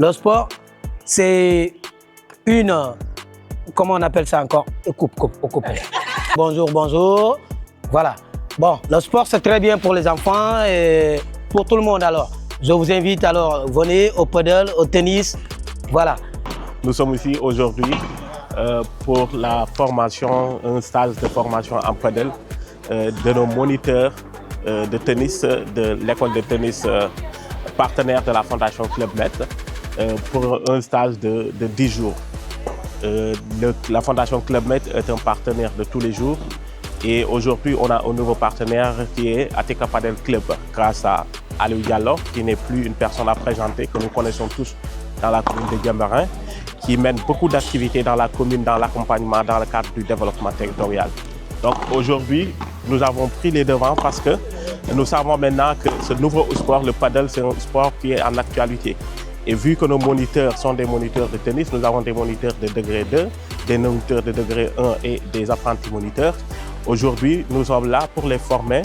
Le sport, c'est une... Comment on appelle ça encore? Coupe. Bonjour. Voilà. Bon, le sport, c'est très bien pour les enfants et pour tout le monde alors. Je vous invite alors, venez au paddle, au tennis, voilà. Nous sommes ici aujourd'hui pour la formation, un stage de formation en paddle de nos moniteurs de tennis de l'école de tennis partenaire de la Fondation Club Med pour un stage de 10 jours. La Fondation Club Med est un partenaire de tous les jours et aujourd'hui on a un nouveau partenaire qui est Ateca Padel Club grâce à Aliou Diallo qui n'est plus une personne à présenter que nous connaissons tous dans la commune de Diembéring qui mène beaucoup d'activités dans la commune, dans l'accompagnement, dans le cadre du développement territorial. Donc aujourd'hui nous avons pris les devants parce que nous savons maintenant que ce nouveau sport, le paddle, c'est un sport qui est en actualité. Et vu que nos moniteurs sont des moniteurs de tennis, nous avons des moniteurs de degré 2, des moniteurs de degré 1 et des apprentis moniteurs. Aujourd'hui, nous sommes là pour les former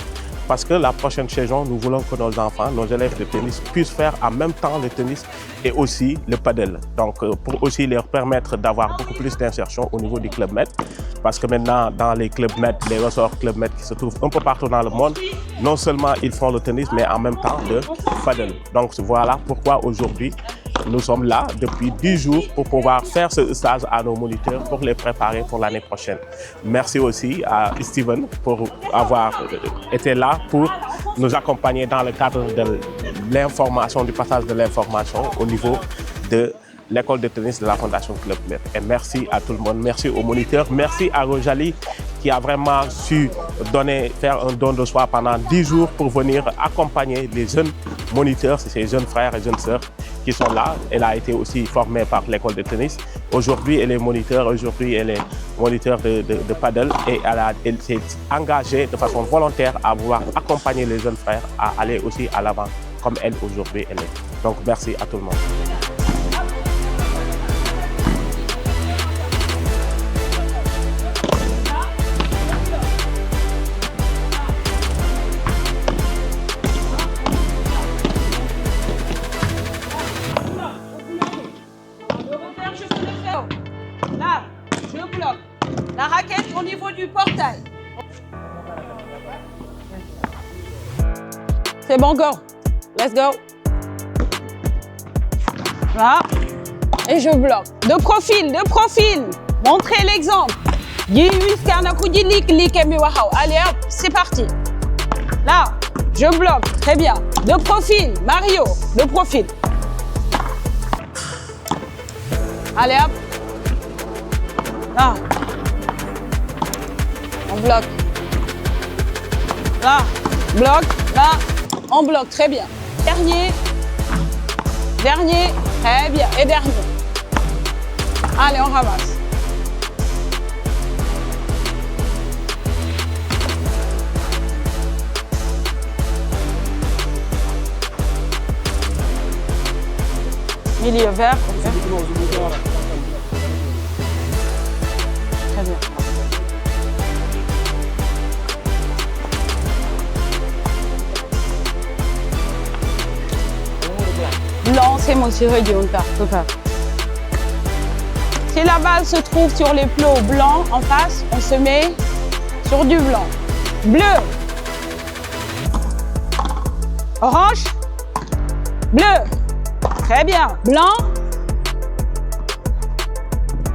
parce que la prochaine saison, nous voulons que nos enfants, nos élèves de tennis puissent faire en même temps le tennis et aussi le paddle. Donc, pour aussi leur permettre d'avoir beaucoup plus d'insertion au niveau du Club Med. Parce que maintenant, dans les Club Med, les ressorts Club Med qui se trouvent un peu partout dans le monde, non seulement ils font le tennis, mais en même temps le paddle. Donc, voilà pourquoi aujourd'hui, nous sommes là depuis 10 jours pour pouvoir faire ce stage à nos moniteurs pour les préparer pour l'année prochaine. Merci aussi à Steven pour avoir été là pour nous accompagner dans le cadre de l'information, du passage de l'information au niveau de l'école de tennis de la Fondation Club Med. Et merci à tout le monde, merci aux moniteurs, merci à Rojalie qui a vraiment su faire un don de soi pendant 10 jours pour venir accompagner les jeunes moniteurs, ces jeunes frères et jeunes sœurs qui sont là. Elle a été aussi formée par l'école de tennis. Aujourd'hui, elle est moniteur, de paddle et elle s'est engagée de façon volontaire à vouloir accompagner les jeunes frères à aller aussi à l'avant comme elle aujourd'hui elle est. Donc merci à tout le monde. Là, je bloque. La raquette au niveau du portail. C'est bon, go. Let's go. Là. Et je bloque. De profil. Montrez l'exemple. Allez hop, c'est parti. Là, je bloque. Très bien. De profil. Mario, de profil. Allez hop. Là. On bloque. Là. Bloque. Là. On bloque. Très bien. Dernier. Très bien. Et dernier. Allez, on ramasse. Milieu vert. Okay. Très bien. Blanc, c'est mon tiré du Honda. Si la balle se trouve sur les plots blancs en face, on se met sur du blanc. Bleu. Orange. Bleu. Très bien. Blanc.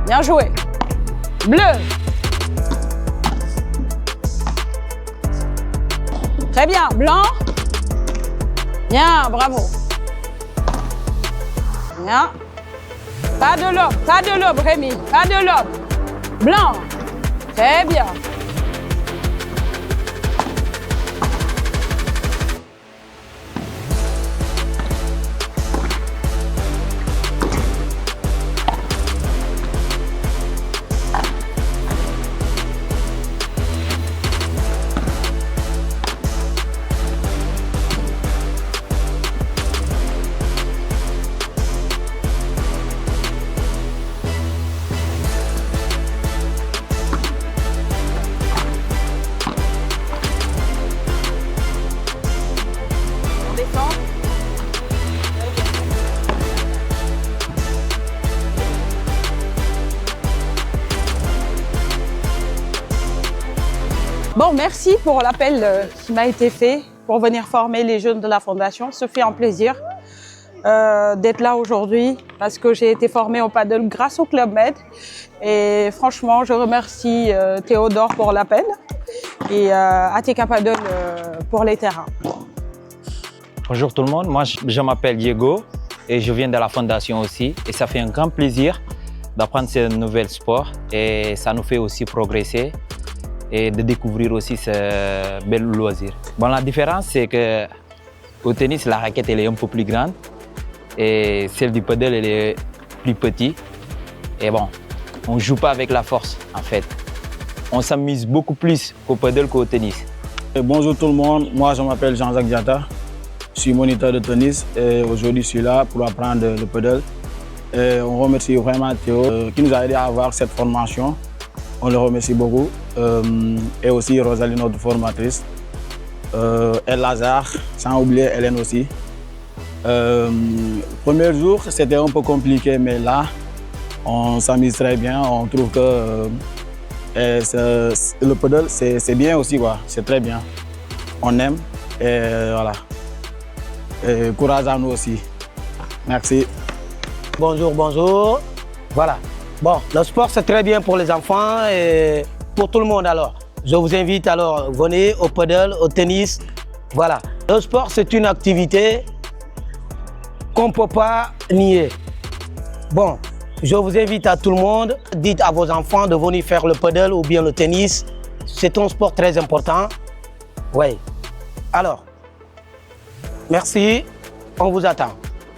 Bien joué. Bleu. Très bien. Blanc. Bien, bravo. Bien. Pas de lobe, Rémi. Pas de lobe. Blanc. Très bien. Bon, merci pour l'appel qui m'a été fait pour venir former les jeunes de la Fondation. Ce fait un plaisir d'être là aujourd'hui parce que j'ai été formée au paddle grâce au Club Med. Et franchement, je remercie Théodore pour l'appel et ATK Paddle pour les terrains. Bonjour tout le monde, moi je m'appelle Diego et je viens de la Fondation aussi. Et ça fait un grand plaisir d'apprendre ce nouvel sport et ça nous fait aussi progresser et de découvrir aussi ce bel loisir. Bon, la différence, c'est qu'au tennis, la raquette elle est un peu plus grande et celle du paddle elle est plus petite. Et bon, on ne joue pas avec la force en fait. On s'amuse beaucoup plus qu'au paddle qu'au tennis. Bonjour tout le monde, moi je m'appelle Jean-Jacques Diatta. Je suis moniteur de tennis et aujourd'hui je suis là pour apprendre le paddle. Et on remercie vraiment Théo qui nous a aidé à avoir cette formation. On le remercie beaucoup. Et aussi Rosalie, notre formatrice. Et Lazare, sans oublier Hélène aussi. Premier jour, c'était un peu compliqué, mais là, on s'amuse très bien. On trouve que le paddle, c'est bien aussi, quoi. C'est très bien. On aime et voilà. Et courage à nous aussi. Merci. Bonjour, bonjour. Voilà. Bon, le sport, c'est très bien pour les enfants et pour tout le monde alors. Je vous invite alors, venez au paddle, au tennis. Voilà. Le sport, c'est une activité qu'on ne peut pas nier. Bon, je vous invite à tout le monde, dites à vos enfants de venir faire le paddle ou bien le tennis. C'est un sport très important. Oui. Alors, merci, on vous attend.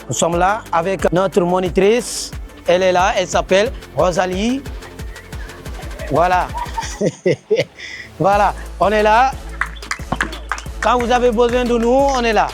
Nous sommes là avec notre monitrice. Elle est là, elle s'appelle Rosalie. Voilà. Voilà, on est là. Quand vous avez besoin de nous, on est là.